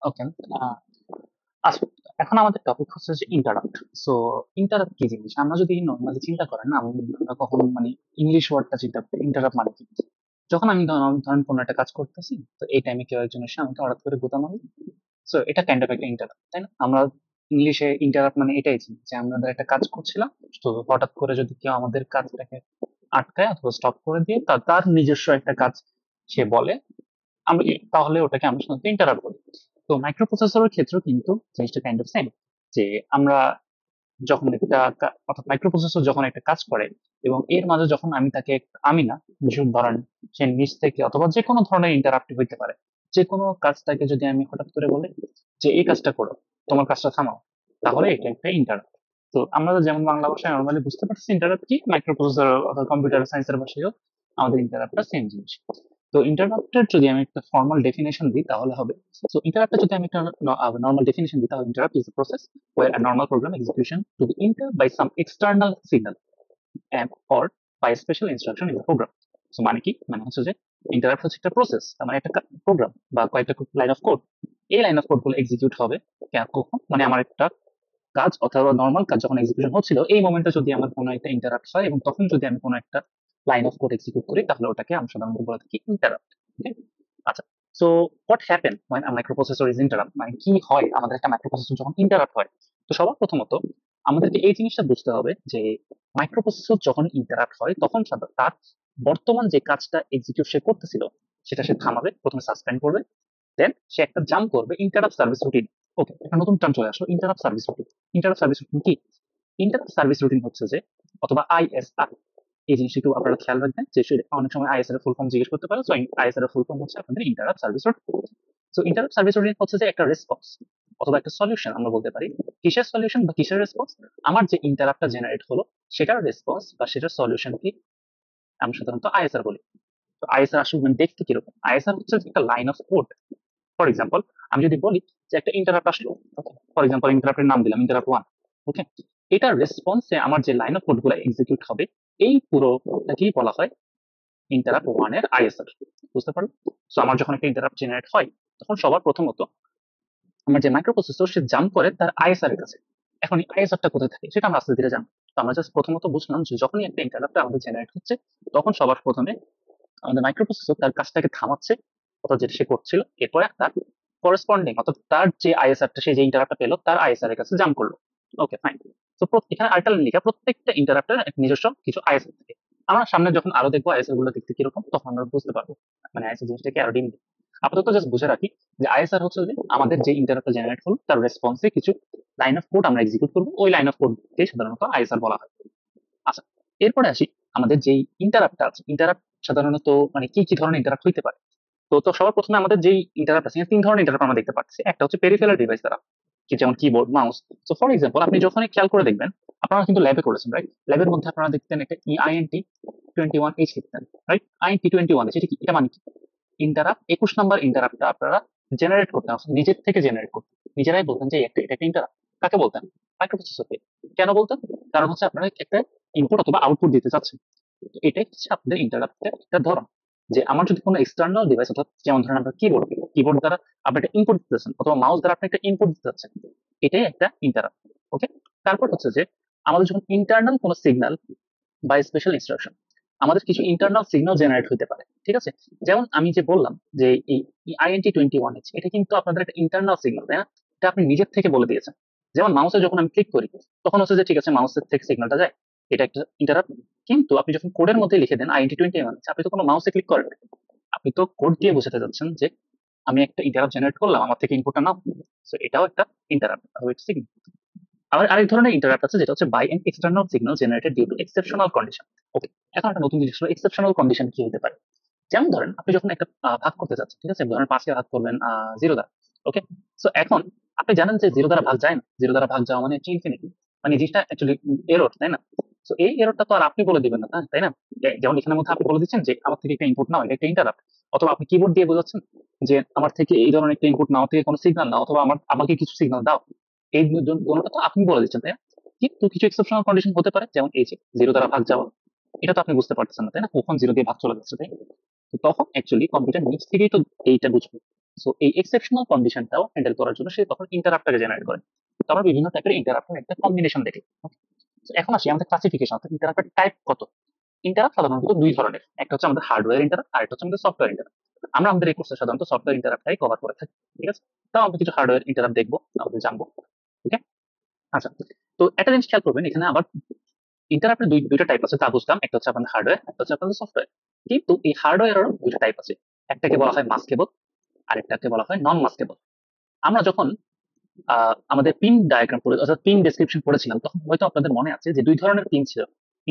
ওকে। আচ্ছা, এখন আমাদের টপিক হচ্ছে যে ইন্টারাপ্ট। সো ইন্টারাপ্ট কি জিনিস? আমরা যদি নর্মালি চিন্তা করেন না, আমরা কখন মানে ইংলিশ ওয়ার্ডটা চিন্তা করি ইন্টারাপ্ট মানে কি। যখন আমি ধরেন কোনো একটা কাজ করতেছি, তো এই টাইমে কেউ একজন এসে আমাকে হঠাৎ করে গুতা মারলো। সো এটা কাইন্ড অফ একটা ইন্টারাপ্ট, তাই না? আমরা ইংলিশে ইন্টারাপ্ট মানে এটাই চিনি যে আমরা একটা কাজ করছিলাম, তো হঠাৎ করে যদি কেউ আমাদের কাজটাকে আটকায় অথবা স্টপ করে দিয়ে তার নিজস্ব একটা কাজ সে বলে, আমি তাহলে ওটাকে আমরা সাধারণত ইন্টারাপ্ট বলি। তো মাইক্রো প্রসেসরের ক্ষেত্রেও কিন্তু জিনিসটা কাইন্ড অফ সেম, যে আমরা যখন অর্থাৎ মাইক্রো প্রসেসর যখন একটা কাজ করে এবং এর মাঝে যখন আমি তাকে আমি না, বিশেষ ধরেন সে নিচ থেকে অথবা যে কোনো ধরনের ইন্টারাপ্টিভ হইতে পারে, যে কোনো কাজটাকে যদি আমি হঠাৎ করে বলি যে এই কাজটা করো, তোমার কাজটা থামাও, তাহলে এটা একটা ইন্টারাপ্ট। তো আমরা যেমন বাংলা ভাষায় নর্মালি বুঝতে পারছি ইন্টারাপ্ট কি, মাইক্রো প্রসেসর অথবা কম্পিউটার সায়েন্সের ভাষায়ও আমাদের ইন্টারাপ্টটা সেম জিনিস। তো ইন্টারাপ্টের যদি আমি একটা ফর্মাল ডেফিনেশন দিই তাহলে হবে, সো ইন্টারাপ্টের যদি আমি একটা নর্মাল ডেফিনেশন দিই তাহলে interrupt is a process where a normal program execution to be interrupted by some external signal and or by a special instruction in the program. So মানে কি, মানে হচ্ছে যে ইন্টারাপ্ট হচ্ছে একটা প্রসেস, তার মানে একটা প্রোগ্রাম বা কয়েকটা লাইন অফ কোড। এই লাইন অফ কোড গুলো এক্সিকিউট হবে কখন, মানে আমার একটা কাজ অথবা নর্মাল কাজ যখন এক্সিকিউশন হচ্ছিল এই মোমেন্টে যদি আমার কোনো একটা ইন্টারাপ্ট হয় এবং তখন যদি আমি কোনো একটা লাইন অফ কোড এক্সিকিউট করি তাহলে ওটাকে আমরা সাধারণত বলে থাকি ইন্টারাপ্ট। আচ্ছা, so what happen when a microprocessor is interrupt, মানে কি হয় আমাদের একটা মাইক্রোপ্রসেসর যখন ইন্টারাপ্ট হয়। তো সবার প্রথমত আমাদেরকে এই জিনিসটা বুঝতে হবে যে মাইক্রোপ্রসেসর যখন ইন্টারাপ্ট হয় তখন তার বর্তমান যে কাজটা এক্সিকিউট সে করতেছিল সেটা সে থামাবে, প্রথমে সাসপেন্ড করবে, দেন সে একটা জাম্প করবে ইন্টারাপ্ট সার্ভিস রুটিন। ওকে, একটা নতুন টার্ম চলে আসলো, interrupt service routine. Interrupt service routine কি? ইন্টারাপ্ট সার্ভিস রুটিন হচ্ছে যে, অথবা আইএসআর, এই জিনিসটা একটু আপনারা খেয়াল রাখবেন যে অনেক সময় আইএসআর এর ফুল ফর্ম জিজ্ঞেস করতে পারে। সো আইএসআর এর ফুল ফর্ম হচ্ছে আপনাদের interrupt service routine. So interrupt service routine হচ্ছে যে একটা রেসপন্স অথবা একটা সলিউশন আমরা বলতে পারি। কিসের সলিউশন বা কিসের রেসপন্স? আমার যে ইন্টারাপ্টটা জেনারেট হলো সেটার রেসপন্স বা সেটার সলিউশন কি আমরা সাধারণত আইএসআর বলি। তো আইএসআর আসলে মানে দেখতে কিরকম? আইএসআর হচ্ছে একটা line of code. For example, আমি যদি বলি যে একটা ইন্টারাপ্ট আসলো, ফর এক্সাম্পল ইন্টারাপ্টের নাম দিলাম ইন্টারাপ্ট ওয়ান। ওকে, এটার রেসপন্সে আমার যে লাইন অফ কোড গুলো এক্সিকিউট হবে এই পুরোটাকেই বলা হয় ইন্টারাপ্ট ওয়ান এর আইএসআর। বুঝতে পারলো? সো আমার যখন একটা ইন্টারাপ্ট জেনারেট হয় তখন সবার প্রথমত আমার যে মাইক্রো প্রসেসর সে জাম্প করে তার আইএসআর এর কাছে। এখন এই আইএসআরটা কোথায় থাকে সেটা আমরা আস্তে ধীরে জানবো। তো আমরা জাস্ট প্রথমত বুঝলাম যে যখনই একটা ইন্টারাপ্ট আমাদের জেনারেট হচ্ছে তখন সবার প্রথমে আমাদের মাইক্রো প্রসেসর তার কাজটাকে থামাচ্ছে অর্থাৎ যেটা সে করছিল, এরপরে তার করেসপন্ডিং অর্থাৎ তার যে আইএসআরটা সে যে ইন্টারাপ্টটা পেলো তার আইএসআর এর কাছে জাম্প করলো। ওকে, ফাইন। তো এখানে আরেকটা লাইন লেখা, প্রত্যেকটা ইন্টারাপ্টের নিজস্ব কিছু আইএসআর থাকে। আমরা সামনে যখন আরো দেখবো আইএসআর গুলো দেখতে কিরকম তখন আমরা বুঝতে পারবো মানে আইএসআর জিনিসটাকে আরো ডিম। আপাতত জাস্ট বুঝে রাখি যে আইএসআর হচ্ছে যে আমাদের যে ইন্টারাপ্টটা জেনারেট হলো তার রেসপন্সে কিছু লাইন অফ কোড আমরা এক্সিকিউট করবো, ওই লাইন অফ কোড কে সাধারণত আইএসআর বলা হয়। আচ্ছা, এরপরে আসি আমাদের যেই ইন্টারাপ্টটা আছে, ইন্টারাপ্ট সাধারণত মানে কি কি ধরনের ইন্টারাপ্ট হইতে পারে। তো সবার প্রথমে আমাদের যেই ইন্টারাপ্ট আছে তিন ধরনের ইন্টারাপ্ট আমরা দেখতে পাচ্ছি। একটা হচ্ছে পেরিফেরাল ডিভাইস দ্বারা, কি যেমন কিবোর্ড, মাউস। তো ফর এক্সাম্পল আপনি যখনই খেয়াল করে দেখবেন, আপনারা কিন্তু ল্যাবে করেছেন, রাইট? ল্যাবের মধ্যে আপনারা দেখতেন একটা আইএনটি 21H লিখতেন, রাইট? আইএনটি 21H, এটা কি? এটা মানে কি? ইন্টারাপ্ট 21 নাম্বার ইন্টারাপ্টটা আপনারা জেনারেট করতেন, নিজের থেকে জেনারেট করতেন, নিজেরাই বলতেন যে এটা একটা ইন্টারাপ্ট। কাকে বলতেন? মাইক্রোপ্রসেসরকে। কেন বলতেন? কারণ হচ্ছে আপনারা একটা ইনপুট অথবা আউটপুট দিতে চাচ্ছেন। তো এটাই হচ্ছে আপনাদের ইন্টারাপ্টের একটা ধরন, যে আমার যদি কোনো এক্সটার্নাল ডিভাইস অর্থাৎ যেমন ধরেন আপনার কিবোর্ড, কিবোর্ড দ্বারা আপনি একটা ইনপুট দিতেছেন অথবা মাউস দ্বারা আপনি একটা ইনপুট দিতে চাচ্ছেন, এটাই একটা ইন্টারাপ্ট। ওকে, তারপর হচ্ছে যে আমাদের যখন ইন্টারনাল কোনো সিগন্যাল বা স্পেশাল ইনস্ট্রাকশন, আমাদের কিছু ইন্টারনাল সিগন্যাল জেনারেট হতে পারে, ঠিক আছে? যেমন আমি যে বললাম যে এই আইএনটি 21H, এটা কিন্তু আপনাদের একটা ইন্টারনাল সিগন্যাল, তাই না? এটা আপনি নিজের থেকে বলে দিয়েছেন। যেমন মাউসে যখন আমি ক্লিক করি তখন হচ্ছে যে ঠিক আছে মাউসের থেকে সিগন্যালটা যায়, এটা একটা ইন্টারাপ্ট। কিন্তু আপনি যখন কোডের মধ্যে লিখে দেন আইএনটি 21H, আপনি তো কোনো মাউসে ক্লিক করেন না। আপনি তো কোড দিয়ে বোঝাতে যাচ্ছেন যে আমি একটা ইন্টারাপ্ট জেনারেট করলাম, আমার থেকে ইনপুটটা নাও। সো এটাও একটা ইন্টারাপ্ট, সিগন্যাল। আবার আরেক ধরনের ইন্টারাপ্ট আছে যেটা হচ্ছে by an external signal generated due to exceptional condition. Okay, এখন একটা নতুন জিনিস হলো এক্সেপশনাল কন্ডিশন কি হতে পারে। যেমন ধরেন আপনি যখন একটা ভাগ করতে চাচ্ছেন, ঠিক আছে? ধরেন 5 কে ভাগ করবেন 0 দ্বারা। ওকে, সো এখন আপনি জানেন যে 0 দ্বারা ভাগ যায় না, 0 দ্বারা ভাগ যাওয়া মানে হচ্ছে ইনফিনিটি, মানে জিনিসটা অ্যাকচুয়ালি এরর, তাই না? সো এই এররটা তো আর আপনি বলে দিবেন না, তাই না? যেমন এখানের মধ্যে আপনি বলে দিচ্ছেন যে আমার থেকে একটা ইনপুট নাও, এটা একটা ইন্টারাপ্ট। অথবা আপনি কিবোর্ড দিয়ে বোঝাচ্ছেন যে আমার থেকে এই ধরনের একটা ইনপুট নাও, থেকে কোনো সিগন্যাল নাও, অথবা আমাকে কিছু সিগন্যাল দাও। এই দুটোটা তো আপনি বলে দিচ্ছেন, তাই না? কিন্তু কিছু এক্সেপশনাল কন্ডিশন হতে পারে, যেমন এই যে 0 দ্বারা ভাগ যাওয়া, এটা তো আপনি বুঝতে পারতেছেন না, তাই না? কখন 0 দিয়ে ভাগ চলে যাচ্ছে, তাই না? তো তখন অ্যাকচুয়ালি কম্পিউটার নিজ থেকেই তো এইটা বুঝবে সো এই এক্সেপশনাল কন্ডিশনটাও হ্যান্ডেল করার জন্য সে তখন ইন্টারাপ্টটাকে জেনারেট করে। তো আমরা বিভিন্ন টাইপের ইন্টারাপ্টের একটা কম্বিনেশন দেখি। So এখন আসি আমাদের ক্লাসিফিকেশন, অর্থাৎ ইন্টারাপ্টের টাইপ কত। ইন্টারাপ্ট সাধারণত দুই ধরনের, একটা হচ্ছে আমাদের হার্ডওয়্যার ইন্টারাপ্ট আর একটা হচ্ছে আমাদের সফটওয়্যার ইন্টারাপ্ট। আমরা আমাদের এই কোর্সে সাধারণত সফটওয়্যার ইন্টারাপ্টটাই কভার করে থাকি, ঠিক আছে। তাও আমরা কিছু হার্ডওয়্যার ইন্টারাপ্ট দেখবো, আমাদের জানবো। ওকে, আচ্ছা। তো একটা জিনিস খেয়াল করবেন, এখানে আবার ইন্টারাপ্টের দুইটা টাইপ আছে তা বুঝলাম, একটা হচ্ছে আপনাদের হার্ডওয়্যার, একটা হচ্ছে আপনাদের সফটওয়্যার। কিন্তু এই হার্ডওয়্যারেরও দুইটা টাইপ আছে, একটাকে বলা হয় মাস্কেবল আর একটাকে বলা হয় নন মাস্কেবল। আমরা যখন আমাদের পিন ডায়াগ্রাম পড়ে অর্থাৎ পিন ডেসক্রিপশন পড়েছিলাম, তখন হয়তো আপনাদের মনে আছে যে দুই ধরনের পিন ছিল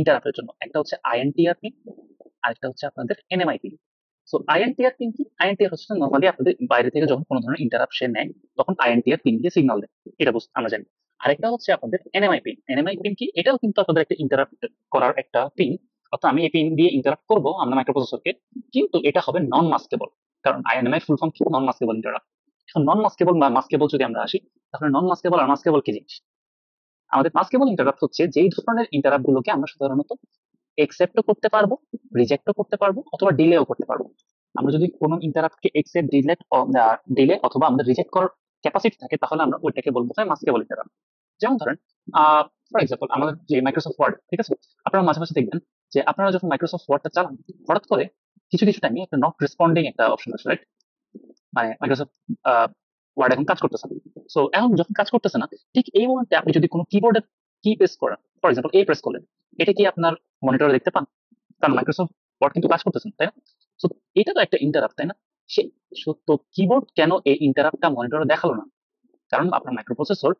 ইন্টারাপ্টের জন্য, একটা হচ্ছে আইএনটিআর পিন আর একটা হচ্ছে আপনাদের এনএমআই পিন। সো আইএনটিআর পিন কি? আইএনটিআর হচ্ছে নর্মালি আপনাদের বাইরে থেকে যখন কোনো ধরনের ইন্টারাপশন নেয় তখন আইএনটিআর পিন দিয়ে সিগন্যাল দেয়, এটা আমরা জানি। আরেকটা হচ্ছে আপনাদের এনএমআই পিন। এনএমআই পিন কি? এটাও কিন্তু আপনাদের একটা ইন্টারাপ্ট করার একটা পিন, অর্থাৎ আমি এই পিন দিয়ে ইন্টারাপ্ট করবো আমার মাইক্রোপ্রসেসরকে, কিন্তু এটা হবে নন মাস্কেবল, কারণ আইএনএমআই ফুল ফর্ম কি? নন মাস্কেবল ইন্টারাপ্ট। এখন নন মাস্কেবল বা মাস্কেবল যদি আমরা আসি, তাহলে নন মাস্কেবল আর মাস্কেবল কি জিনিস? আমাদের মাস্কেবল ইন্টারাপ্ট হচ্ছে যেই ধরনের ইন্টারাপ্ট গুলোকে আমরা সাধারণত একসেপ্টও করতে পারবো, রিজেক্টও করতে পারবো, অথবা ডিলেও করতে পারবো। আমরা যদি কোনো ইন্টারাপ্টকে একসেপ্ট, ডিলে অথবা আমাদের রিজেক্ট করার ক্যাপাসিটি থাকে, তাহলে আমরা ওইটাকে বলবো হয় মাস্কেবল ইন্টারাপ্ট। যেমন ধরেন ফর এক্সাম্পল আমাদের যে মাইক্রোসফট ওয়ার্ড, ঠিক আছে, আপনারা মাঝে মাঝে দেখবেন যে আপনারা যখন মাইক্রোসফট ওয়ার্ডটা চালান, হঠাৎ করে কিছু কিছু টাইমে একটা নট রেসপন্ডিং একটা অপশন আছে, রাইট? মানে মাইক্রোসফট ওয়ার্ড এখন কাজ করতেছে না। সো এখন যখন কাজ করতেছে না, ঠিক এই মুহূর্তে আপনি যদি কোনো কিবোর্ডে কি প্রেস করেন, ফর এক্সাম্পল এ প্রেস করলেন, এটা কি আপনার মনিটরে দেখতে পান? কারণ মাইক্রোসফট ওয়ার্ড কিন্তু কাজ করতেছে না, তাই না? সো এটা তো একটা ইন্টারাপ্ট, তাই না? সে তো কিবোর্ড কেন এই ইন্টারাপ্টটা মনিটরে দেখালো না? কারণ আপনার মাইক্রোপ্রসেসর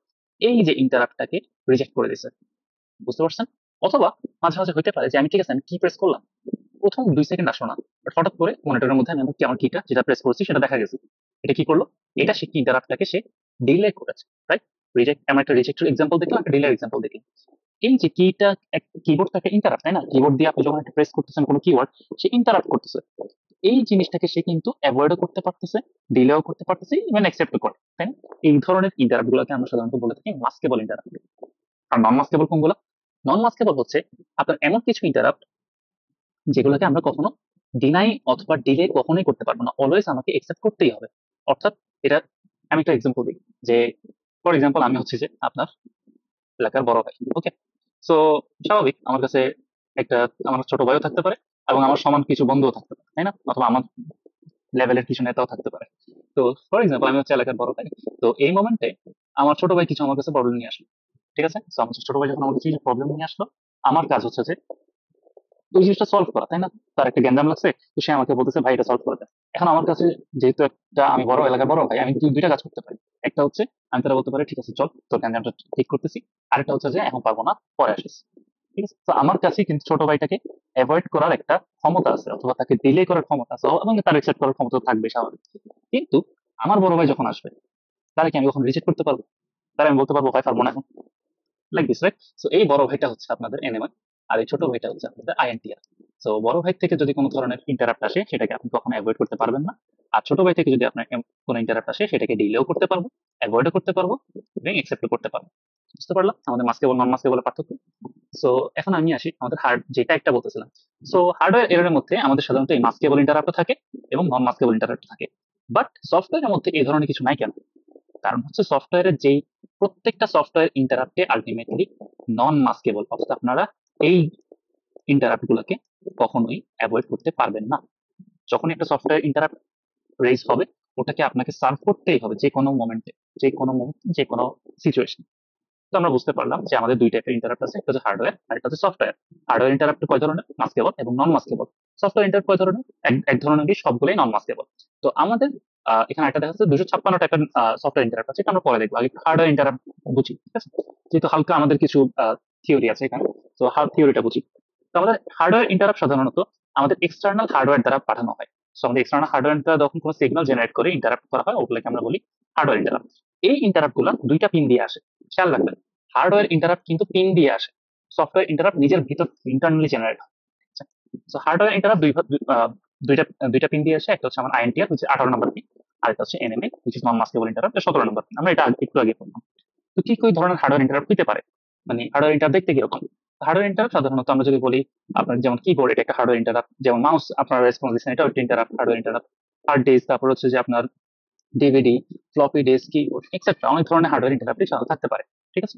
এই যে ইন্টারাপ্টটাকে রিজেক্ট করে দিয়েছে, বুঝতে পারছেন? অথবা মাঝে মাঝে হইতে পারে যে আমি ঠিক আছে আমি কি প্রেস করলাম, প্রথম 2 সেকেন্ড আসলো না, বাট হঠাৎ করে মনিটরের মধ্যে আমি আমার কিটা যেটা প্রেস করেছি সেটা দেখা গেছে। এটা কি করলো? এটা সে কি ইন্টারাপ্টটাকে সে ডিলে করেছে, রাইট? রিজেক্ট, আমরা একটা রিজেক্টের এক্সাম্পল দেখলাম, একটা ডিলের এক্সাম্পল দেখলাম। এই যে কিটা, কিবোর্ড থেকে ইন্টারাপ্ট, তাই না? কিবোর্ড দিয়ে আপনি যখন একটা প্রেস করতেছেন কোনো কিওয়ার্ড, সে ইন্টারাপ্ট করতেছে। এই জিনিসটাকে সে কিন্তু অ্যাভয়েডও করতে পারতেছে, ডিলেও করতে পারতেছে, ইভেন অ্যাকসেপ্টও করে, তাই না? এই ধরনের ইন্টারাপ্ট গুলোকে আমরা সাধারণত বলে থাকি মাস্কেবল ইন্টারাপ্ট। আর নন মাস্কেবল কোনগুলো? নন মাস্কেবল হচ্ছে আপনার এমন কিছু ইন্টারাপ্ট যেগুলোকে আমরা কখনো ডিনাই অথবা ডিলে কখনোই করতে পারবো না, অলওয়েজ আমাকে একসেপ্ট করতেই হবে। অর্থাৎ এটা, আমি একটা এক্সাম্পল দিই যে ফর এক্সাম্পল আমি হচ্ছে যে আপনার এলাকার বড় ভাই, ওকে। সো স্বাভাবিক আমার কাছে একটা আমার ছোট ভাইও থাকতে পারে এবং আমার সমান কিছু বন্ধুও থাকতে পারে, তাই না? অথবা আমার লেভেলের কিছু নেতাও থাকতে পারে। তো ফর এক্সাম্পল আমি হচ্ছে এলাকার বড় ভাই। তো এই মোমেন্টে আমার ছোট ভাই কিছু আমার কাছে প্রবলেম নিয়ে আসলো, ঠিক আছে। তো আমার ছোট ভাই যখন আমার কাছে কিছু প্রবলেম নিয়ে আসলো, আমার কাজ হচ্ছে যে ওই জিনিসটা সলভ করা, তাই না? তার একটা গ্যাঞ্জাম লাগছে, তো সে আমাকে বলতেছে ভাই এটা সলভ করে দেয়। এখন আমার কাছে যেহেতু একটা আমি বড় এলাকার বড় ভাই, আমি দুইটা কাজ করতে পারি। একটা হচ্ছে আমি তারা বলতে পারি ঠিক আছে চল তোর গ্যাঞ্জামটা ঠিক করতেছি, আরেকটা হচ্ছে যে এখন পারবো না, পরে আসিস, ঠিক আছে। তো আমার কাছে কিন্তু ছোট ভাইটাকে অ্যাভয়েড করার একটা ক্ষমতা আছে, অথবা তাকে ডিলে করার ক্ষমতা আছে, এবং তার রিসেট করার ক্ষমতা থাকবে স্বাভাবিক। কিন্তু আমার বড় ভাই যখন আসবে, তারা কি আমি কখন রিজেক্ট করতে পারবো? তারা আমি বলতে পারবো ভাই পারবো না এখন, লাইক দিস, রাইট? সো এই বড় ভাইটা হচ্ছে আপনাদের এনএমআই, আর এই ছোট ভাইটা হচ্ছে আপনাদের আইএনটিআর। সো বড় ভাই থেকে যদি কোনো ধরনের ইন্টারাপ্ট আসে, সেটাকে আপনি কখনো অ্যাভয়েড করতে পারবেন না। আর ছোট ভাই থেকে যদি আপনার কোনো ইন্টারাপ্ট আসে, সেটাকে ডিলেও করতে পারবো, অ্যাভয়েডও করতে পারবো, এবং অ্যাকসেপ্টও করতে পারবো। বুঝতে পারলাম আমাদের মাস্কেবল নন মাস্কেবলের পার্থক্য। সো এখন আমি আসি আমাদের যেটা একটা বলতেছিলাম। সো হার্ডওয়্যার এরর মধ্যে আমাদের সাধারণত এই মাস্কেবল ইন্টারাপ্ট থাকে এবং নন মাস্কেবল ইন্টারাপ্ট থাকে। বাট সফটওয়্যারের মধ্যে এই ধরনের কিছু নাই কেন? কারণ হচ্ছে সফটওয়্যারের যেই প্রত্যেকটা সফটওয়্যার ইন্টারাপ্টে আলটিমেটলি নন মাস্কেবল, অর্থাৎ আপনারা এই ইন্টারাপ্ট গুলোকে কখনোই অ্যাভয়েড করতে পারবেন না। যখন একটা সফটওয়্যার ইন্টারাপ্ট রেজ হবে, ওটাকে আপনাকে সার্ভ করতেই হবে যে কোনো মোমেন্টে, যে কোনো সিচুয়েশন। তো আমরা বুঝতে পারলাম যে আমাদের দুই টাইপের ইন্টারাপ্ট আছে, একটা হচ্ছে হার্ডওয়্যার আর একটা হচ্ছে সফটওয়্যার। হার্ডওয়্যার ইন্টারাপ্ট কয় ধরনের? মাস্কেবল এবং নন মাস্কেবল। সফটওয়্যার ইন্টারাপ্ট কয় ধরনের? এক ধরনেরই, সবগুলোই নন মাস্কেবল। তো আমাদের এখানে একটা দেখা যাচ্ছে 256 টাইপের সফটওয়্যার ইন্টারাপ্ট আছে, এটা আমরা পরে দেখবো। আগে হার্ডওয়্যার ইন্টারাপ্ট বুঝি, ঠিক আছে? যেহেতু হালকা আমাদের কিছু থিওরি আছে এখানে, তো থিওরিটা বুঝি। তো আমাদের হার্ডওয়্যার ইন্টারাপ্ট সাধারণত আমাদের এক্সটার্নাল হার্ডওয়্যার দ্বারা পাঠানো হয়। সো আমাদের এক্সটার্নাল হার্ডওয়্যার দ্বারা যখন কোনো সিগন্যাল জেনারেট করে ইন্টারাপ্ট করা হয়, ওগুলোকে আমরা বলি হার্ডওয়্যার ইন্টারাপ্ট। এই ইন্টারাপ্ট গুলো দুইটা পিন দিয়ে আসে, খেয়াল রাখবেন। হার্ডওয়্যার ইন্টারাপ্ট কিন্তু পিন দিয়ে আসে, সফটওয়্যার ইন্টারাপ্ট নিজের ভিতর ইন্টারনালি জেনারেট হয়। সো হার্ডওয়্যার ইন্টারাপ্ট দুইটা দুইটা পিন দিয়ে আসে, একটা হচ্ছে আমার আইএনটিআর হচ্ছে 18 নম্বর পিন, আর একটা হচ্ছে NMA which is non maskable interrupt 17 নম্বর পিন। আমরা এটা একটু আগে বললাম। তো কি কি ধরনের হার্ডওয়্যার ইন্টারাপ্ট হতে পারে, মানে হার্ডওয়্যার ইন্টারাপ্ট দেখতে কিরকম? হার্ডওয়্যার ইন্টারাপ্ট সাধারণত আমরা যদি বলি আপনার যেমন কিবোর্ড, এটা একটা হার্ডওয়্যার ইন্টারাপ্ট। যেমন মাউস আপনার রেসপন্স দিচ্ছেন, এটা একটা interrupt, hardware interrupt. Hard disk, তারপর হচ্ছে যে আপনার DVD, floppy disk, keyboard etcetera অনেক ধরনের হার্ডওয়্যার ইন্টারাপ্ট থাকতে পারে। ঠিক আছে,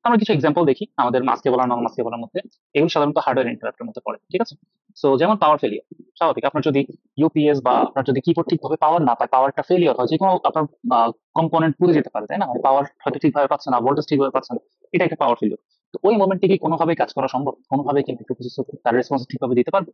আমরা কিছু এক্সাম্পল দেখি আমাদের মাস্কেবল আর নন মাস্কেবলের মধ্যে। এগুলো সাধারণত হার্ডওয়্যার ইন্টারাপ্টের মধ্যে পড়ে। ঠিক আছে, সো যেমন পাওয়ার ফেলিয়ার, স্বাভাবিক আপনার যদি ইউপিএস বা আপনার যদি কিবোর্ড ঠিকভাবে পাওয়ার না পায়, পাওয়ারটা ফেলিয়ার হয়, যে কোনো আপনার কম্পোনেন্ট পুড়ে যেতে পারে, তাই না? মানে পাওয়ার হয়তো ঠিকভাবে পাচ্ছে না, ভোল্টেজ ঠিকভাবে পাচ্ছে না, এটা একটা পাওয়ার ফেলিয়ার। তো ওই মোমেন্টে কি কোনোভাবে কাজ করা সম্ভব? কোনোভাবে কি প্রসেসর তার রেসপন্স ঠিকভাবে দিতে পারবে?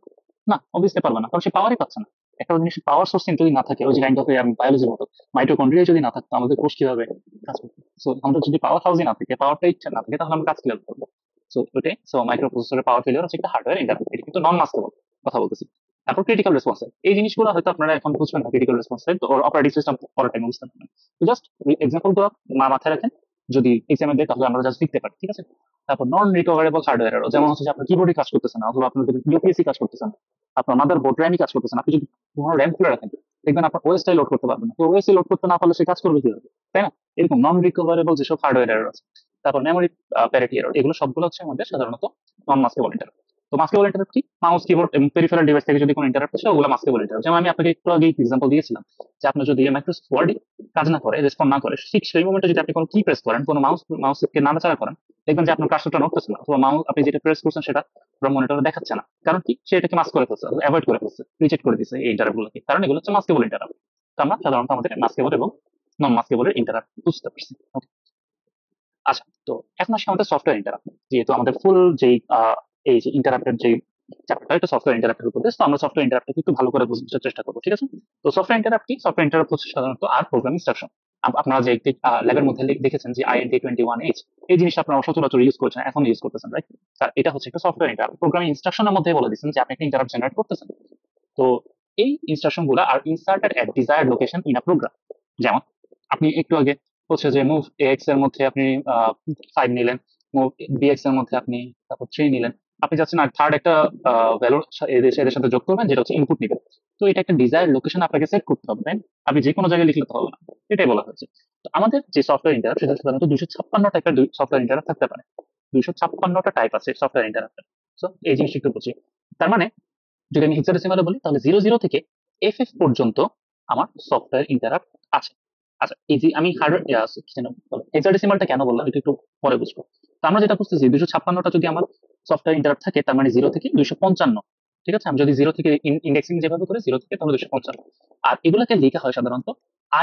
না, অবভিয়াসলি পারবে না, কারণ সে পাওয়ারই পাচ্ছে না। একটা জিনিস পাওয়ার সোর্স যদি না থাকে, ওই যে কাইন্ড অফ বায়োলজির মতো, মাইটোকন্ড্রিয়া যদি না থাকতো আমাদের কোষ কিভাবে কাজ করতো? সো আমাদের যদি পাওয়ার হাউসই না থাকে, পাওয়ারটা ইচ্ছা না থাকে, তাহলে আমরা কাজ কিভাবে করবো? সো ওইটাই, সো মাইক্রো প্রসেসরের পাওয়ার ফেলিয়ার হচ্ছে একটা হার্ডওয়্যার ইন্টারাপ্ট, এটা কিন্তু নন মাস্কেবল কথা বলতেছি। তারপর ক্রিটিক্যাল রেসপন্স, এই জিনিসগুলো হয়তো আপনারা এখন বুঝবেন না, ক্রিটিক্যাল রেসপন্স তো অপারেটিং সিস্টেম পরের টাইমে বুঝতে পারবেন। তো জাস্ট এক্সাম্পল গুলো মাথায় রাখেন, যদি এক্সামে দেয় তাহলে আমরা জাস্ট শিখতে পারি। ঠিক আছে, তারপর নন রিকভারেবল হার্ডওয়্যার, যেমন হচ্ছে যে আপনার কিবোর্ডে কাজ করতেছে না, অথবা আপনার ইউপিএসসি কাজ করতেছে না, আপনার মাদার বোর্ড র্যামই কাজ করতেছে না, আপনি যদি পুরো র্যাম খুলে রাখেন দেখবেন আপনার ওএসটাই লোড করতে পারবেন না। তো ওএসএ লোড করতে না পারলে সে কাজ করবে কিভাবে, তাই না? এরকম নন রিকভারেবল যেসব হার্ডওয়্যার এরর আছে, তারপর মেমোরি প্যারিটি এরর, এগুলো সবগুলো হচ্ছে আমাদের সাধারণত নন মাস্কেবল ইন্টারাপ্ট। তো মাস্কেবল ইন্টারাপ্ট কি? মাউস, কিবোর্ড এবং পেরিফেরাল ডিভাইস থেকে যদি কোনো ইন্টারাপ্ট আসে, ওগুলো মাস্কেবল ইন্টারাপ্ট। যেমন আমি আপনাকে একটু আগে এক্সাম্পল দিয়েছিলাম যে আপনার যদি মাইক্রোসফট ওয়ার্ড কাজ না করে, রেসপন্ড না করে, ঠিক সেই মোমেন্টে যদি আপনি কোনো কি প্রেস করেন, কোনো মাউসকে নাড়াচাড়া করেন, দেখবেন যে আপনার কার্সরটা নড়তেছে না, অথবা মাউস আপনি যেটা প্রেস করছেন সেটা পুরো মনিটরে দেখাচ্ছে না। কারণ কি? সে এটাকে মাস্ক করে ফেলছে, অ্যাভয়েড করে ফেলছে, রিজেক্ট করে দিচ্ছে এই ইন্টারাপ্ট গুলোকে, কারণ এগুলো হচ্ছে মাস্কেবল ইন্টারাপ্ট। তো আমরা সাধারণত আমাদের মাস্কেবল এবং নন মাস্কেবলের ইন্টারাপ্ট বুঝতে পারছি। Okay? আচ্ছা, তো এখন আসি আমাদের সফটওয়্যার ইন্টারাপ্ট, যেহেতু আমাদের ফুল যেই এই যে ইন্টারাপ্টের যে চ্যাপ্টারটা, এটা সফটওয়্যার ইন্টারাপ্টের উপর দিয়ে, তো আমরা সফটওয়্যার ইন্টারাপ্টকে একটু ভালো করে বুঝতে চেষ্টা করবো। ঠিক আছে, তো সফটওয়্যার ইন্টারাপ্ট কি? সফটওয়্যার ইন্টারাপ্ট হচ্ছে সাধারণত আর প্রোগ্রাম ইনস্ট্রাকশন। আপনারা যে ল্যাবের মধ্যে দেখেছেন যে INT21H, এই জিনিসটা আপনারা সচরাচর ইউজ করছেন, এখন ইউজ করতেছেন, রাইট? এটা হচ্ছে একটা সফটওয়্যার ইন্টারাপ্ট, প্রোগ্রামিং ইনস্ট্রাকশনের মধ্যে বলে দিচ্ছেন যে আপনি একটা ইন্টারাপ্ট জেনারেট করতেছেন। তো এই ইনস্ট্রাকশন গুলা are inserted at desired location in a program. যেমন আপনি একটু আগে হচ্ছে যে মুভ এক্স এর মধ্যে আপনি 5 নিলেন, মুভ বিএক্স এর মধ্যে আপনি তারপর 3 নিলেন, আপনি যাচ্ছেন আর থার্ড একটা ভ্যালু এদের সাথে যোগ করবেন, যেটা হচ্ছে ইনপুট নেবেন। তো এটা একটা ডিজায়ার লোকেশন আপনাকে সেট করতে হবে, তাই না? আপনি যে কোনো জায়গায় লিখলে তো হবে না, এটাই বলা হয়েছে। তো আমাদের যে সফটওয়্যার ইন্টারাপ্ট, সেটা সাধারণত 256 টাইপের সফটওয়্যার ইন্টারাপ্ট থাকতে পারে। 256টা টাইপ আছে সফটওয়্যার ইন্টারাপ্টের। সো এই জিনিসটা একটু বুঝি। তার মানে যদি আমি হেক্সাডেসিমালে বলি, তাহলে 00 থেকে FF পর্যন্ত আমার সফটওয়্যার ইন্টারাপ্ট আছে। আচ্ছা, এই যে আমি হেক্সাডেসিমালটা কেন বললাম এটা একটু পরে বুঝবো। তো আমরা যেটা বুঝতেছি 256টা যদি আমার সফটওয়্যার ইন্টারাপ্ট থাকে, তার মানে 0 থেকে 255। ঠিক আছে, আমি যদি 0 থেকে ইন্ডেক্সিং যেভাবে করে 0 থেকে, তাহলে 255। আর এগুলোকে লেখা হয় সাধারণত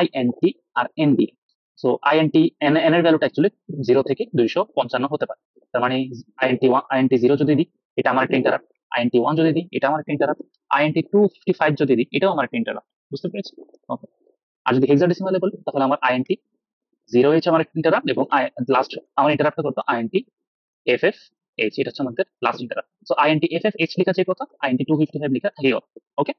INT আর N দিয়ে। সো INT N এর ভ্যালুটা অ্যাকচুয়ালি 0 থেকে 255 হতে পারে। তার মানে INT1 INT0 যদি দিই, এটা আমার একটা ইন্টারাপ্ট। INT1 যদি দিই, এটা আমার একটা ইন্টারাপ্ট। INT255 যদি দিই, এটাও আমার একটা ইন্টারাপ্ট। বুঝতে পেরেছি? ওকে। আর যদি হেক্সাডেসিমালে বলি, তাহলে আমার INT0H আমার একটা ইন্টারাপ্ট, এবং লাস্ট আমার ইন্টারাপ্টটা করতো INT FFH, এটা হচ্ছে আমাদের last interrupt. So INT FFH লেখা যে কথা, INT255 লেখা থাকলেই হবে। ওকে,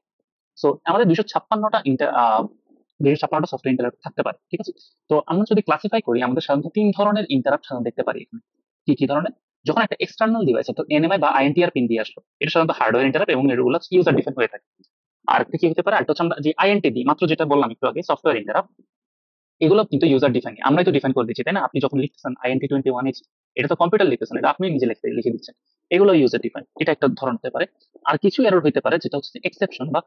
সো আমাদের 256টা সফটওয়্যার ইন্টারাপ্ট থাকতে পারে। ঠিক আছে, তো আমরা যদি ক্লাসিফাই করি, আমাদের সাধারণত 3 ধরনের ইন্টারাপ্ট সাধারণত দেখতে পারি এখানে। কি কি ধরনের? যখন একটা এক্সটার্নাল ডিভাইস অর্থাৎ NMI বা INTR পিন দিয়ে আসলো, এটা সাধারণত হার্ডওয়্যার ইন্টারাপ্ট, এবং এগুলো ইউজার ডিফাইন হয়ে থাকে। আর একটা কি হতে পারে, আরেকটা হচ্ছে আমরা যে INT দিই, মাত্র যেটা বললাম একটু আগে, সফটওয়্যার ইন্টারাপ্ট, এগুলো কিন্তু ইউজার ডিফাইন, আমরাই তো ডিফাইন করে দিচ্ছি, তাই না? আপনি যখন লিখতেছেন INT21H, এটা তো কম্পিউটার লিখতেছেন, এটা আপনি নিজে লিখে দিচ্ছেন। এগুলো ইউজার ডিফাইন, এটা একটা ধরন হতে পারে। আর কিছু এরর হতে পারে, যেটা হচ্ছে এক্সেপশন, বা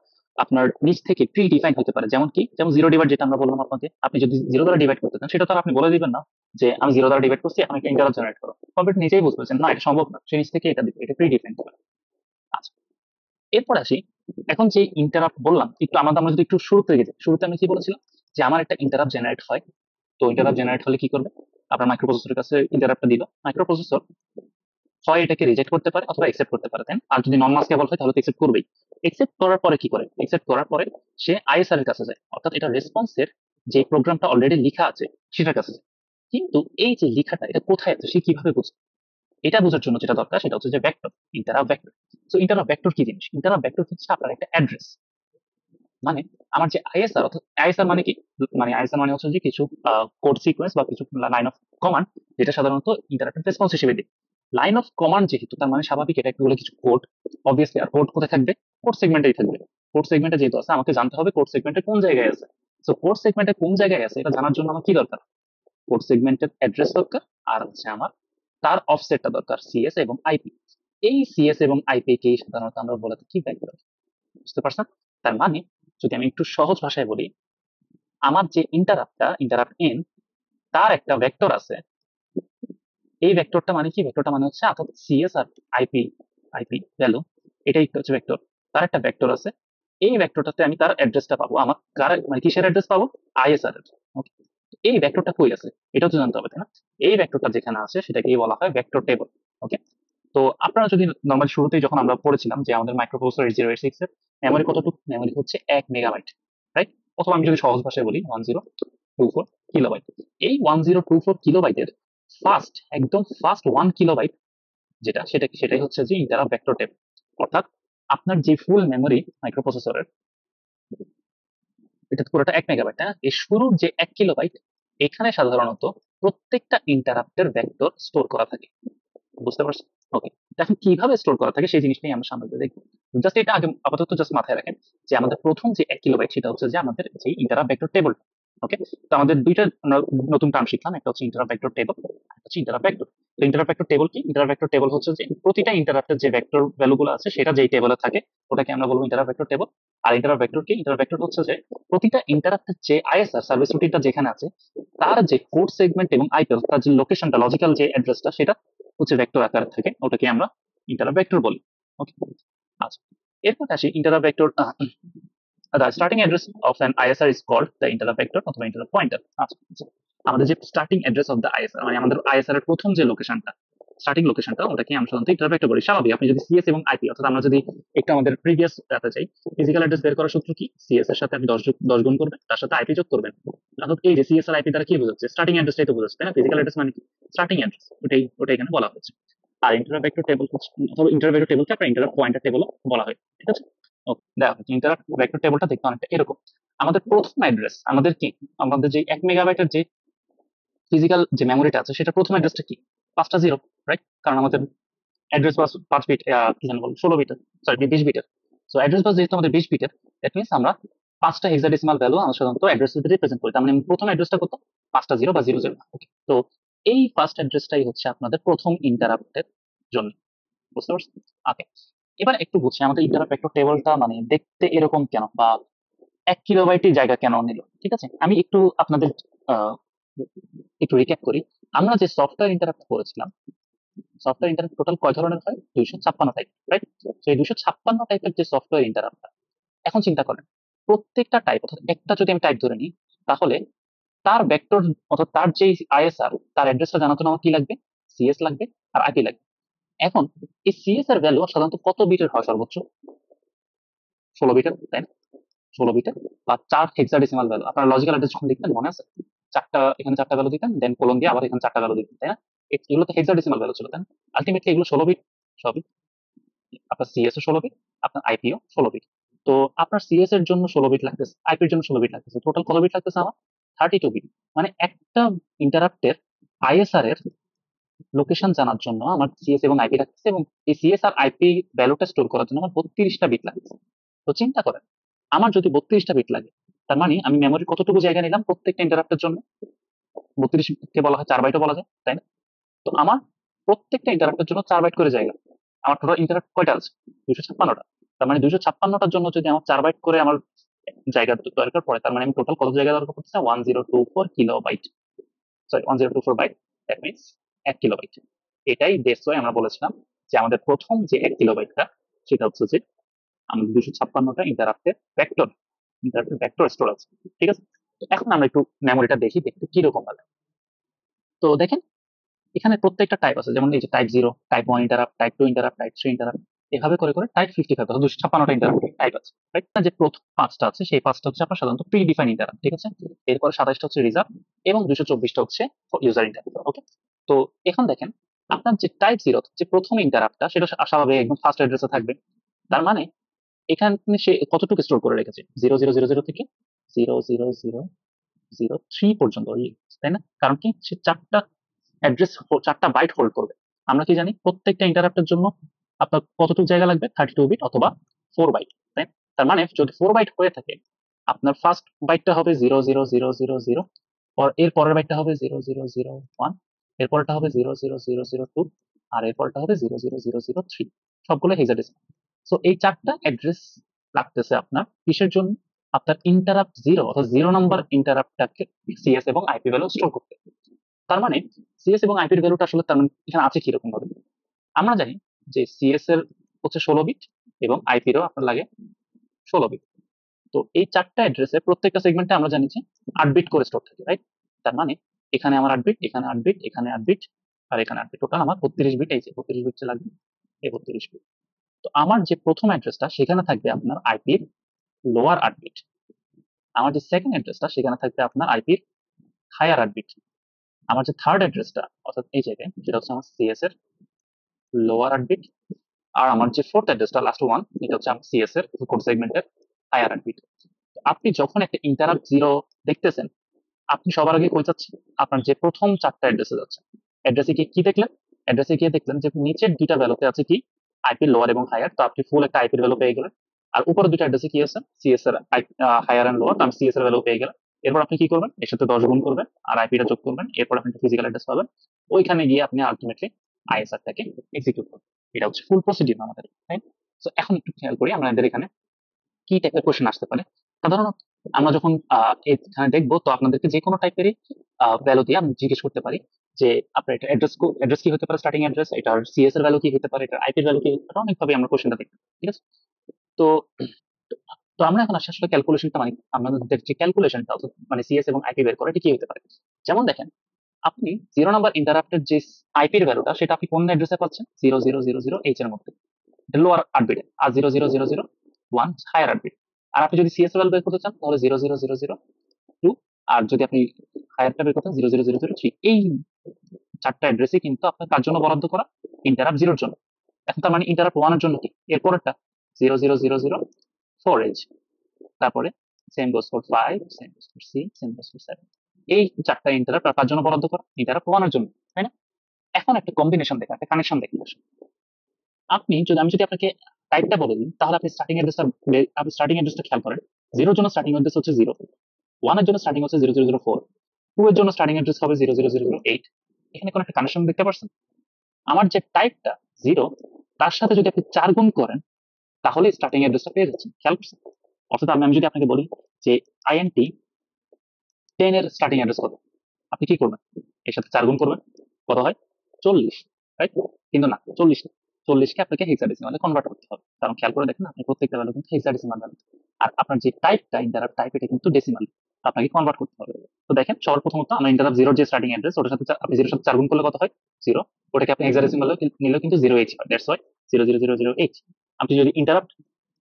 আপনার নিজ থেকে প্রি ডিফাইন হতে পারে। যেমন কি? যেমন জিরো ডিভাইড, যেটা আমরা বললাম আপনাকে, আপনি যদি 0 দ্বারা ডিভাইড করতে চান, সেটা তো আর আপনি বলে দিবেন না যে আমি 0 দ্বারা ডিভাইড করছি, আমাকে ইন্টারাপ্ট জেনারেট করো। কম্পিউটার নিজেই বুঝতেছেন না, এটা সম্ভব না, সে নিজ থেকে এটা দিবে, এটা প্রি ডিফাইন করে। আচ্ছা, এরপর আসি, এখন যে ইন্টারাপ্ট বললাম, একটু আমরা যদি একটু শুরু থেকে যাই, শুরুতে আমি কি বলেছিলাম যে আমার একটা ইন্টারাপ্ট জেনারেট হয়। তো ইন্টারাপ্ট জেনারেট হলে কি করবে? আপনার মাইক্রোপ্রসেসরের কাছে ইন্টারাপ্টটা দিল, মাইক্রোপ্রসেসর হয় এটাকে রিজেক্ট করতে পারে অথবা একসেপ্ট করতে পারে, তাই না? আর যদি নন মাস্কেবল হয় তাহলে তো একসেপ্ট করবেই। একসেপ্ট করার পরে কি করে? একসেপ্ট করার পরে সে ISR এর কাছে যায়, অর্থাৎ এটা রেসপন্সের যে প্রোগ্রামটা অলরেডি লেখা আছে সেটার কাছে যায়। কিন্তু এই যে লেখাটা, এটা কোথায় আছে সে কিভাবে বুঝবে? এটা বোঝার জন্য যেটা দরকার, সেটা হচ্ছে যে vector, interrupt vector. So interrupt vector কি জিনিস? ইন্টারাপ্ট ভেক্টর হচ্ছে আপনার একটা অ্যাড্রেস। মানে আমার যে ISR, অর্থাৎ ISR মানে কি? মানে ISR মানে হচ্ছে যে কিছু কোড সিকোয়েন্স বা কিছু লাইন অফ কমান্ড, যেটা সাধারণত ইন্টারাপ্ট রেসপন্স হিসেবে দিই। লাইন অফ কমান্ড যেহেতু, তার মানে স্বাভাবিক এটা একটু কিছু কোড, অবভিয়াসলি। আর কোড কোথায় থাকবে? কোড সেগমেন্টেই থাকবে। কোড সেগমেন্টে যেহেতু আছে, আমাকে জানতে হবে কোড সেগমেন্টে কোন জায়গায় আছে। সো কোড সেগমেন্টে কোন জায়গায় আছে এটা জানার জন্য আমার কি দরকার? কোড সেগমেন্টের অ্যাড্রেস দরকার, আর হচ্ছে আমার তার অফসেটটা দরকার, CS এবং IP। এই CS এবং IP কে সাধারণত আমরা বলে থাকি ভেক্টর। বুঝতে পারছেন? তার মানে যদি আমি একটু সহজ ভাষায় বলি, আমার যে ইন্টারাপ্ট এন, তার একটা ভেক্টর আছে। এই ভেক্টরটা মানে কি? ভেক্টরটা মানে হচ্ছে অর্থাৎ সিএস আর আইপি, ভ্যালু, এটাই হচ্ছে ভেক্টর। তার একটা ভেক্টর আছে। এই ভেক্টরটাতে আমি তার অ্যাড্রেসটা পাবো, আমার কার মানে কিসের অ্যাড্রেস পাবো? আইএসআর এর। Okay? এই ভেক্টরটা কই আছে এটাও তো জানতে হবে, তাই না? এই ভেক্টরটা যেখানে আছে সেটাকেই বলা হয় ভেক্টর টেবল। ওকে, তো আপনারা যদি নর্মাল শুরুতেই যখন আমরা পড়েছিলাম যে আমাদের মাইক্রোপ্রসেসর 8086 এর মেমোরি কতটুকু? মেমোরি হচ্ছে 1 মেগাবাইট, রাইট? অথবা আমি যদি সহজ ভাষায় বলি 1024 কিলোবাইট। এই 1024 কিলোবাইটের একদম ফার্স্ট 1 কিলোবাইট যেটা, সেটা কি? সেটাই হচ্ছে যে ইন্টারাপ্ট ভেক্টর টেবল। অর্থাৎ আপনার যে ফুল মেমোরি মাইক্রোপ্রসেসরের, এটা পুরোটা 1 মেগাবাইট, তাই না? এই শুরুর যে 1 কিলোবাইট, এখানে সাধারণত প্রত্যেকটা ইন্টারাপ্টের ভেক্টর স্টোর করা থাকে। বুঝতে পারছেন? ওকে, এখন কিভাবে স্টোর করা থাকে সেই জিনিসটাই আমরা সামনে দিয়ে দেখবো। জাস্ট এটা আগে আপাতত জাস্ট মাথায় রাখেন যে আমাদের প্রথম যে 1 কিলোবাইট সেটা হচ্ছে যে আমাদের যে ইন্টারাপ্ট ভেক্টর টেবল। ওকে, তো আমাদের দুইটা নতুন টার্ম শিখলাম, একটা হচ্ছে ইন্টারাপ্ট ভেক্টর টেবল, একটা হচ্ছে ইন্টারাপ্ট ভেক্টর। তো ইন্টারাপ্ট ভেক্টর টেবল কি? ইন্টারাপ্ট ভেক্টর টেবল হচ্ছে যে প্রতিটা ইন্টারাপ্টের যে ভেক্টর ভ্যালু গুলো আছে সেটা যেই টেবলে থাকে ওটাকে আমরা বলবো ইন্টারাপ্ট ভেক্টর টেবল। আর ইন্টারাপ্ট ভেক্টর কি? ইন্টারাপ্ট ভেক্টর হচ্ছে যে প্রতিটা ইন্টারাপ্টের যে আইএসআর সার্ভিস রুটিনটা যেখানে আছে, তার যে কোড সেগমেন্ট এবং আইপি, তার যে লোকেশনটা, লজিক্যাল যে অ্যাড্রেসটা, সেটা হচ্ছে ভেক্টর আকারে থাকে, ওটাকে আমরা ইন্টারাপ্ট ভেক্টর বলি। ওকে, আচ্ছা, এরপর আসি interrupt vector. The starting address of an ISR is called the interrupt vector অথবা interrupt pointer। আচ্ছা, আমাদের যে starting address of the ISR, মানে আমাদের আইএসআর এর প্রথম যে লোকেশনটা, স্টার্টিং লোকেশনটা, ওটাকে আমরা সাধারণত ইন্টারাপ্ট ভেক্টর বলি। স্বাভাবিক, আপনি যদি সিএস এবং আইপি, অর্থাৎ আমরা যদি একটু আমাদের প্রিভিয়াস ডাটা চাই, ফিজিক্যাল অ্যাড্রেস বের করার সূত্র কি? সিএস এর সাথে আপনি 10 গুণ করবেন, তার সাথে আইপি যোগ করবেন। অর্থাৎ এই যে সিএস আর আইপি দ্বারা কি বোঝাচ্ছে? স্টার্টিং অ্যাড্রেসটাই তো বোঝাচ্ছে, তাই না? ফিজিক্যাল অ্যাড্রেস মানে কি? স্টার্টিং অ্যাড্রেস, ওটাই এখানে বলা হয়েছে। আর ইন্টারাপ্ট ভেক্টর টেবল অথবা ইন্টারাপ্ট ভেক্টর টেবলকে আপনার ইন্টারাপ্ট পয়েন্টার টেবলও বলা হয়। ঠিক আছে? ওকে, দেখো ইন্টারাপ্ট ভেক্টর টেবলটা দেখতে অনেকটা এরকম। আমাদের প্রথম অ্যাড্রেস, আমাদের কি, আমাদের যে 1 মেগাবাইটের যে ফিজিক্যাল যে মেমোরিটা আছে সেটা প্রথম অ্যাড্রেসটা কি? 5টা 0, রাইট? কারণ আমাদের অ্যাড্রেস বাস 5 বিট, কি জানি বলো, 16 বিটের, সরি 20 বিটের। সো অ্যাড্রেস বাস যেহেতু আমাদের 20 বিটের, দ্যাট মিনস আমরা 5টা হেক্সাডেসিমাল ভ্যালু আমরা সাধারণত অ্যাড্রেস রিপ্রেজেন্ট করি। তার মানে প্রথম অ্যাড্রেসটা কত? 5টা 0 বা 00। ওকে, তো এই ফার্স্ট অ্যাড্রেসটাই হচ্ছে আপনাদের প্রথম ইন্টারাপ্টের জন্য। বুঝতে পারছেন? ওকে, এবার একটু বুঝছি আমাদের ইন্টারাপ্ট ভেক্টর টেবলটা মানে দেখতে এরকম কেন, বা 1 কিলোবাইটই জায়গা কেন নিল। ঠিক আছে, আমি একটু আপনাদের আহ, একটু রিক্যাপ করি। আমরা যে সফটওয়্যার ইন্টারাপ্ট করেছিলাম, সফটওয়্যার ইন্টারাপ্ট টোটাল কয় ধরনের হয়? 256 টাইপ, রাইট? তো এই 256 টাইপের যে সফটওয়্যার ইন্টারাপ্ট, এখন চিন্তা করেন প্রত্যেকটা টাইপ, অর্থাৎ একটা যদি আমি টাইপ ধরে নিই, তাহলে তার ভেক্টর অর্থাৎ তার যে আইএসআর, তার অ্যাড্রেসটা জানার জন্য আমার কি লাগবে? সিএস লাগবে আর আইপি লাগবে। এখন এই সিএস এর ভ্যালু সাধারণত কত বিটের হয় সর্বোচ্চ? 16 বিটের, তাই না? 16 বিটের বা 4 হেক্সাডেসিমাল ভ্যালু। আপনার লজিক্যাল অ্যাড্রেস যখন লিখতেন মনে আছে? চারটা, এখানে 4টা ভ্যালু দিতেন, দেন কোলন দিয়ে আবার এখানে 4টা ভ্যালু দিতেন, তাই না? এগুলো তো হেক্সাডেসিমাল ভ্যালু ছিল, তাই না? আলটিমেটলি এগুলো 16 বিট সবই। আপনার সিএস ও 16 বিট, আপনার আইপিও 16 বিট। তো আপনার সিএস এর জন্য 16 বিট লাগতেছে, আইপির জন্য 16 বিট লাগতেছে, টোটাল কত বিট লাগতেছে আমার? 32 বিট। মানে একটা ইন্টারাপ্টের আইএসআর এর লোকেশন জানার জন্য আমার সিএস এবং আইপি লাগতেছে, এবং এই সিএস আর আইপি ভ্যালুটা স্টোর করার জন্য আমার 32টা বিট লাগতেছে। তো চিন্তা করেন, আমার যদি 32টা বিট লাগে, তার মানে আমি মেমোরির কতটুকু জায়গা নিলাম প্রত্যেকটা ইন্টারাপ্টের জন্য? 32 কে বলা হয় 4 বাইটও বলা যায়, তাই না? তো আমার প্রত্যেকটা ইন্টারাপ্টের জন্য 4 বাইট করে জায়গা। আমার টোটাল ইন্টারাপ্ট কয়টা আছে? 256টা। তার মানে 256টার জন্য যদি আমার 4 বাইট করে আমার জায়গা দরকার পড়ে, তার মানে আমি টোটাল কত জায়গা দরকার পড়তেছে? 1024 kilobyte, sorry 1024 byte, that means 1 kilobyte. এটাই দ্যাটস ওয়াই আমরা বলেছিলাম যে আমাদের প্রথম যে 1 কিলোবাইটটা, সেটা হচ্ছে যে আমাদের 256টা ইন্টারাপ্টের ভেক্টর স্টোর আছে। ঠিক আছে, তো এখন আমরা একটু মেমোরিটা দেখি, দেখতে কিরকম হবে। তো দেখেন, এখানে প্রত্যেকটা টাইপ আছে, যেমন এই যে type 0, type 1 interrupt, type 2 interrupt, type 3 interrupt, এভাবে করে করে টাইপ 55, অর্থাৎ 256টা ইন্টারাপ্ট টাইপ আছে, রাইট? যে প্রথম 5টা আছে, সেই 5টা হচ্ছে আপনার সাধারণত প্রি ডিফাইন ইন্টারাপ্ট। ঠিক আছে, এরপরে 27টা হচ্ছে রিজার্ভ, এবং 224টা হচ্ছে ইউজার ইন্টারাপ্ট। ওকে, তো এখন দেখেন, আপনার যে টাইপ 0 যে প্রথম ইন্টারাপ্টটা, সেটা স্বাভাবিক একদম ফার্স্ট অ্যাড্রেসে থাকবে। তার মানে এখানে সে কতটুকু স্টোর করে রেখেছে? 0000 থেকে 00003 পর্যন্ত, তাই না? কারণ কি, সে 4টা অ্যাড্রেস, 4টা বাইট হোল্ড করবে। আমরা কি জানি প্রত্যেকটা ইন্টারাপ্টের জন্য আপনার কতটুকু জায়গা লাগবে? 32 বিট অথবা 4 বাইট, তাই? তার মানে যদি 4 বাইট হয়ে থাকে, আপনার ফার্স্ট বাইটটা হবে 00000, এর পরের বাইটটা হবে 0001, এর পরেরটা হবে 00002, আর এর পরেরটা হবে 00003। সবগুলো হেক্সাডেসিমাল। সো এই 4টা অ্যাড্রেস লাগতেছে আপনার কিসের জন্য? আপনার ইন্টারাপ্ট জিরো অর্থাৎ 0 নাম্বার ইন্টারাপ্টটাকে সিএস এবং আইপি ভ্যালু স্টোর করতে। তার মানে সিএস এবং আইপির ভ্যালুটা আসলে তার মানে এখানে আছে কিরকম ভাবে? আমরা জানি যে সিএস এর হচ্ছে 16 বিট এবং আইপিরও আপনার লাগে 16 বিট। তো এই 4টা অ্যাড্রেসে প্রত্যেকটা সেগমেন্টে আমরা জানি যে 8 বিট করে স্টোর থাকে, রাইট? তার মানে এখানে আমার 8 বিট, এখানে 8 বিট, এখানে 8 বিট, আর এখানে 8 বিট, টোটাল আমার 32 বিট। এই যে 32 বিট লাগবে, এই 32 বিট। তো আমার যে প্রথম অ্যাড্রেসটা সেখানে থাকবে আপনার আইপির লোয়ার 8 বিট। আমার যে সেকেন্ড অ্যাড্রেসটা সেখানে থাকবে আপনার আইপির হায়ার 8 বিট। আমার যে থার্ড অ্যাড্রেসটা অর্থাৎ এই জায়গায় যেটা হচ্ছে আমার সিএস এর লোয়ার 8 বিট। আর আমার যে ফোর্থ অ্যাড্রেসটা লাস্ট ওয়ান এটা হচ্ছে আমার সিএস এর কোড সেগমেন্টের হায়ার 8 বিট। আপনি যখন একটা ইন্টারাপ্ট জিরো দেখতেছেন, আপনি সবার আগে কই যাচ্ছেন? আপনার যে প্রথম 4টা অ্যাড্রেসে যাচ্ছেন। অ্যাড্রেসে গিয়ে কি দেখলেন? অ্যাড্রেসে গিয়ে দেখলেন যে নিচের 2টা ভ্যালুতে আছে কি আইপি লোয়ার এবং হায়ার, তো আপনি ফুল একটা আইপির ভ্যালু পেয়ে গেলেন। আর উপরে 2টা অ্যাড্রেসে কি আছে? সিএস এর হায়ার এন্ড লোয়ার, তো আমি সিএস এর ভ্যালু পেয়ে গেলাম। এরপর আপনি কি করবেন? এর সাথে 10 গুণ করবেন আর আইপিটা যোগ করবেন। এরপর আপনি ফিজিক্যাল অ্যাড্রেস পাবেন। ওইখানে গিয়ে আপনি আলটিমেটলি আইএসআরটাকে এক্সিকিউট করবেন। এটা হচ্ছে ফুল প্রসিডিউর আমাদের, রাইট? সো এখন একটু খেয়াল করি আমাদের এখানে কি টাইপের কোশ্চেন আসতে পারে। সাধারণত আমরা যখন এখানে দেখবো, তো আপনাদেরকে যে কোনো টাইপেরই ভ্যালু দিয়ে আমি জিজ্ঞেস করতে পারি যে আপনার এটা অ্যাড্রেস কি হতে পারে, স্টার্টিং অ্যাড্রেস, এটার সিএস এর ভ্যালু কি হতে পারে, এটার আইপি এর ভ্যালু কি হতে পারে, অনেকভাবে আমরা কোশ্চেনটা দেখতে পারি, ঠিক আছে? তো তো আমরা এখন আসি আসলে ক্যালকুলেশনটা, মানে আমাদের যে ক্যালকুলেশনটা অর্থাৎ মানে সিএস এবং আইপি বের করা, এটা কি হতে পারে। যেমন দেখেন, আপনি 0 নাম্বার ইন্টারাপ্টের যে আইপির ভ্যালুটা সেটা আপনি কোন অ্যাড্রেসে পাচ্ছেন? 0000 এর মধ্যে, লোয়ার 8 বিট, আর 00001 হায়ার 8 বিট। আর আপনি যদি সিএস ভ্যালু বের করতে চান তাহলে 00002, আর যদি আপনি হায়ারটা বের করতেন 00003। এই 4টা অ্যাড্রেসই কিন্তু আপনার কার জন্য বরাদ্দ করা? ইন্টারাপ্ট জিরোর জন্য। এখন তার মানে ইন্টারাপ্ট ওয়ানের জন্য কি এরপরেরটা 00004H, তারপরে same goes for 5, same goes for 6, same goes for 7। এই 4টা ইন্টারাপ্ট কার জন্য বরাদ্দ করা? ইন্টারাপ্ট ওয়ানের জন্য, তাই না? এখন একটা কম্বিনেশন দেখেন, একটা কানেকশন দেখেন। আমি যদি আপনাকে টাইপটা বলে দিই, তাহলে আপনি স্টার্টিং অ্যাড্রেসটা খেয়াল করেন। জিরোর জন্য স্টার্টিং অ্যাড্রেস হচ্ছে 0, ওয়ানের জন্য স্টার্টিং হচ্ছে 0004, 2 এর জন্য স্টার্টিং অ্যাড্রেস হবে 00008। এখানে কোন একটা কানেকশন দেখতে পাচ্ছেন? আমার যে টাইপটা 0, তার সাথে যদি আপনি 4 গুণ করেন তাহলে স্টার্টিং অ্যাড্রেসটা পেয়ে যাচ্ছেন, খেয়াল করছেন? অর্থাৎ আমি যদি আপনাকে বলি যে আইএনটি 10 এর স্টার্টিং অ্যাড্রেস কত, আপনি কি করবেন? এর সাথে 4 গুণ করবেন, কত হয়? 40, রাইট? কিন্তু না, 40 না, 40কে আপনাকে হেক্সাডেসিমালে কনভার্ট করতে হবে। কারণ খেয়াল করে দেখেন, আপনি প্রত্যেকটা ভ্যালু কিন্তু হেক্সাডেসিমাল ভ্যালু, আর আপনার যে টাইপটা ইন্টারাপ্ট টাইপ, এটা কিন্তু ডেসিমাল, আপনাকে কনভার্ট করতে হবে। তো দেখেন, সবার প্রথমত আমরা ইন্টারাপ্ট জিরোর যে স্টার্টিং অ্যাড্রেস, ওটার সাথে আপনি জিরোর সাথে 4 গুণ করলে কত হয়? 0। ওটাকে আপনি হেক্সাডেসিমাল নিলেও কিন্তু 0H হয়, দ্যাটস ওয়াই 00008। আপনি যদি ইন্টারাপ্ট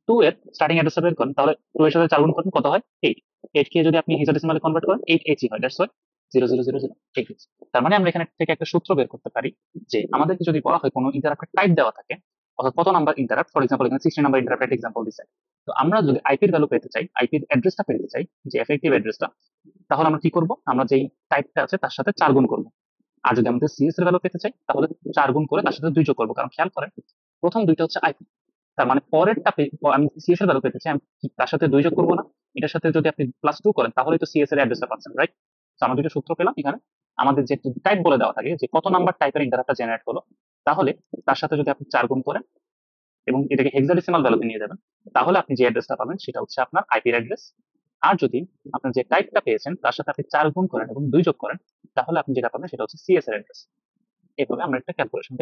2 এর স্টার্টিং অ্যাড্রেসটা বের করেন তাহলে 2 এর সাথে 4 গুণ করেন, কত হয়? 8। 8 কে যদি আপনি হেক্সাডেসিমালে কনভার্ট করেন 8H হয়, দ্যাটস ওয়াই 00008H। তার মানে আমরা এখানে থেকে একটা সূত্র বের করতে পারি যে আমাদেরকে যদি বলা হয় কোনো ইন্টারাপ্টের টাইপ দেওয়া থাকে, অর্থাৎ কত নাম্বার ইন্টারাপ্ট, ফর এক্সাম্পল এখানে 16 নাম্বার ইন্টারাপ্ট এক্সাম্পল দিচ্ছে। তো আমরা যদি আইপির ভ্যালু পেতে চাই, আইপির অ্যাড্রেসটা পেতে চাই, যে এফেক্টিভ অ্যাড্রেসটা, তাহলে আমরা কি করব? আমরা যেই টাইপটা আছে তার সাথে 4 গুণ করব। আর যদি আমাদের সিএস এর ভ্যালু পেতে চাই তাহলে 4 গুণ করে তার সাথে 2 যোগ করব। কারণ খেয়াল করেন, প্রথম দুইটা হচ্ছে আইপি, তার মানে পরেরটা আমি সিএস এর ভ্যালু পেতে চাই, আমি তার সাথে 2 যোগ করব না? এটার সাথে যদি আপনি +2 করেন তাহলে তো সিএস এর অ্যাড্রেসটা পাচ্ছেন, রাইট? তো আমরা দুটো সূত্র পেলাম এখানে। আমাদের যে টাইপ বলে দেওয়া থাকে যে কত নাম্বার টাইপের ইন্টারাপ্টটা জেনারেট হলো, তাহলে তার সাথে যদি আপনি 4 গুণ করেন এবং এটাকে হেক্সাডেসিমাল ভ্যালুতে নিয়ে যাবেন, তাহলে আপনি যে অ্যাড্রেসটা পাবেন সেটা হচ্ছে আপনার আইপির অ্যাড্রেস। আর যদি আপনার যে টাইপটা পেয়েছেন তার সাথে আপনি 4 গুণ করেন এবং 2 যোগ করেন, তাহলে আপনি যেটা পাবেন সেটা হচ্ছে সিএস এর অ্যাড্রেস। এভাবে আমরা একটা ক্যালকুলেশন